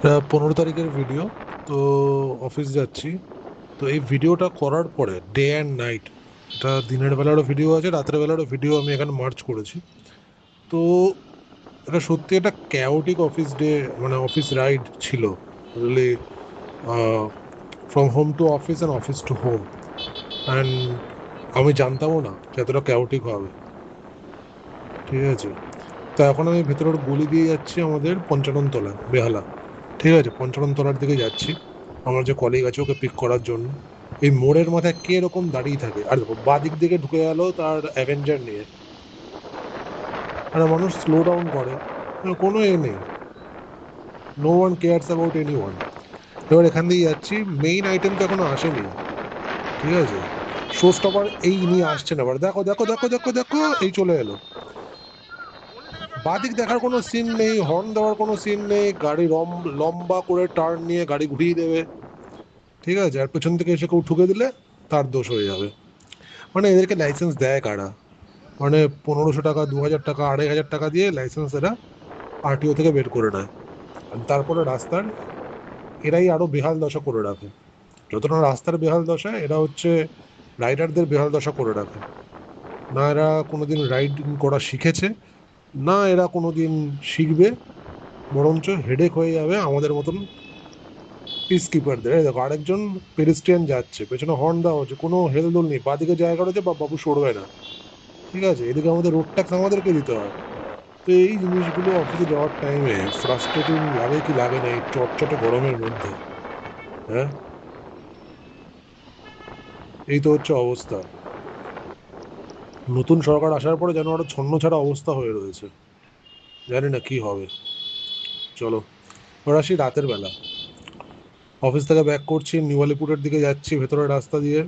এটা 15 তারিখের ভিডিও। তো অফিস যাচ্ছি। তো এই ভিডিওটা করার পরে ডে অ্যান্ড নাইট, এটা দিনের বেলারও ভিডিও আছে, রাতের বেলারও ভিডিও আমি এখানে মার্চ করেছি। তো এটা সত্যি একটা ক্যাওটিক অফিস ডে, মানে অফিস রাইড ছিল really. From home to office and office to home. And আমি জানতামও না যে এতটা ক্যাওটিক হবে। ঠিক আছে। তো এখন আমি ভেতরের গলি দিয়ে যাচ্ছি আমাদের 55 তলা বেহালা। ঠিক আছে, 55 তলার দিকে যাচ্ছি। আমার যে কলিগ আছে ওকে পিক করার জন্য। এই মোড়ের মাথায় কে এরকম দাঁড়িয়ে থাকে, আর দেখো বাঁ দিক দিকে ঢুকে গেল তার অ্যাভেঞ্জার নিয়ে। আর মানুষ স্লো ডাউন করে, কোনো এ নেই। No one cares about anyone. এবার এখান দিয়ে যাচ্ছি, মেইন আইটেম তো এখনো আসেনি। ঠিক আছে, শো স্টপার এই নিয়ে আসছে না। এবার দেখো দেখো দেখো দেখো দেখো, এই চলে এলো। বাদিক দেখার কোনো সিন নেই, হর্ন দেওয়ার কোনো সিন নেই, গাড়ি লম্বা করে টার্ন নিয়ে গাড়ি ঘুরিয়ে দেবে। ঠিক আছে, আর পেছন থেকে এসে কেউ ঠুকে দিলে তার দোষ হয়ে যাবে। মানে এদেরকে লাইসেন্স দেয় কারা? মানে 1500 টাকা, 2000 টাকা, 2500 টাকা দিয়ে লাইসেন্স এরা আরটিও থেকে বের করে নেয়। আর তারপরে রাস্তার এরাই আরো বেহাল দশা করে রাখে। যতটা রাস্তার বেহাল দশা, এরা হচ্ছে রাইডারদের বেহাল দশা করে রাখে। না এরা কোনোদিন রাইডিং করা শিখেছে, না এরা কোনোদিন শিখবে। বরঞ্চ হেডেক হয়ে যাবে আমাদের মতন পিস কিপারদের। এই দেখো আরেকজন পেডিস্ট্রিয়ান যাচ্ছে, পেছনে হর্ন দেওয়া হচ্ছে, কোনো হেলদোল নেই। বাদিকে জায়গা রয়েছে বা বাবু সরবে না। ঠিক আছে, এদিকে আমাদের রোড ট্যাক্স আমাদেরকে দিতে হয়। তো এই জিনিসগুলো অফিসে যাওয়ার টাইমে ফ্রাস্ট্রেটিং লাগে কি লাগে না এই চটচটে গরমের মধ্যে? হ্যাঁ, এই তো হচ্ছে অবস্থা। নতুন সরকার আসার পরে যেন আরো ছন্ন ছাড়া অবস্থা হয়ে রয়েছে। জানি না কি হবে। চলো, এবার আসি রাতের বেলা। অফিস থেকে ব্যাক করছি, নিউ আলিপুরের দিকে যাচ্ছি ভেতরের রাস্তা দিয়ে।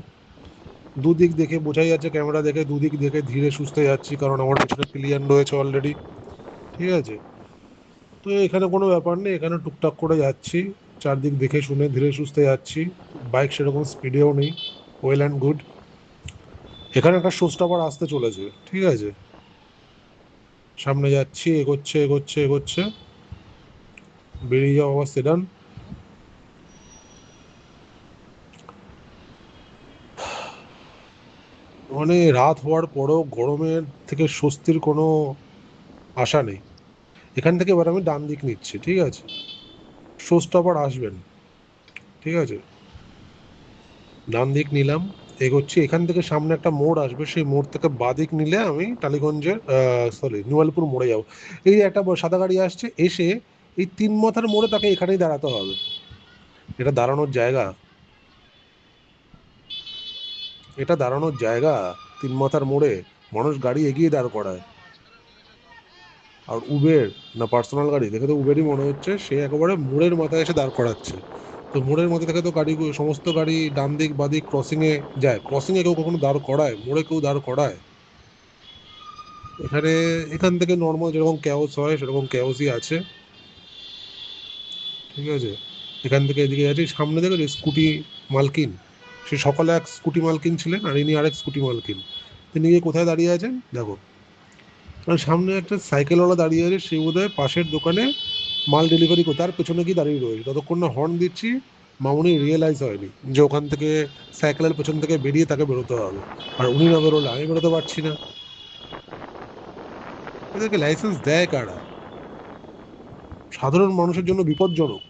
দুদিক দেখে বোঝাই যাচ্ছে, ক্যামেরা দেখে দুদিক দেখে ধীরে সুস্থে যাচ্ছি, কারণ আমার পেছনে পিলিয়ন রয়েছে অলরেডি। ঠিক আছে। তো এখানে কোনো ব্যাপার নেই, এখানে টুকটাক করে যাচ্ছি, চারদিক দেখে শুনে ধীরে সুস্থে যাচ্ছি। বাইক সেরকম স্পিডেও নেই। Well and good. এখানে একটা শো স্টপার আসতে চলেছে। ঠিক আছে, সামনে যাচ্ছি, এগোচ্ছে এগোচ্ছে এগোচ্ছে, বেরিয়ে যাওয়া আবার সেডান। মানে রাত হওয়ার পরও গরমের থেকে স্বস্তির কোনো আশা নেই। এখান থেকে এবার আমি ডান দিক নিচ্ছি। ঠিক আছে, শো স্টপার আসবেন। ঠিক আছে, ডান দিক নিলাম, এগোচ্ছি। এখান থেকে সামনে একটা মোড় আসবে, সেই মোড় থেকে বাদিক নিলে আমি টালিগঞ্জের, সরি, নিউ আলিপুর মোড়ে যাবো। এই যে একটা সাদা গাড়ি আসছে, এসে এই তিন মাথার মোড়ে তাকে এখানেই দাঁড়াতে হবে। এটা দাঁড়ানোর জায়গা? এটা দাঁড়ানোর জায়গা? তিন মাথার মোড়ে মানুষ গাড়ি এগিয়ে দাঁড় করায়। আর উবের না পার্সোনাল গাড়ি দেখে তো উবেরই মনে হচ্ছে, সে একেবারে মোড়ের মাথায় এসে দাঁড় করাচ্ছে। তো মোড়ের মধ্যে থেকে তো গাড়ি, সমস্ত গাড়ি ডান দিক বাদিক ক্রসিং এ যায়। ক্রসিং এ কেউ কখনো দাঁড় করায়? মোড়ে কেউ দাঁড় করায়? এখানে এখান থেকে নর্মাল যেরকম ক্যাওস হয় সেরকম ক্যাওসই আছে। ঠিক আছে, এখান থেকে এদিকে যাচ্ছি, সামনে দেখো স্কুটি মালকিন। সে সকালে এক স্কুটি মালকিন ছিলেন, আর ইনি আরেক স্কুটি মালকিন। তিনি গিয়ে কোথায় দাঁড়িয়ে আছেন দেখো। আর সামনে একটা সাইকেলওয়ালা দাঁড়িয়ে আছে, সে বোধহয় পাশের দোকানে মাল ডেলিভারি করে, তার পেছনে গিয়ে দাঁড়িয়ে রয়েছে। যতক্ষণ না হর্ন দিচ্ছি মামুনি রিয়েলাইজ হয়নি যে ওখান থেকে সাইকেলের পেছন থেকে বেরিয়ে তাকে বেরোতে হবে। আর উনি না বেরোলে আমি বেরোতে পারছি না। এদেরকে লাইসেন্স দেয় কারা? সাধারণ মানুষের জন্য বিপজ্জনক।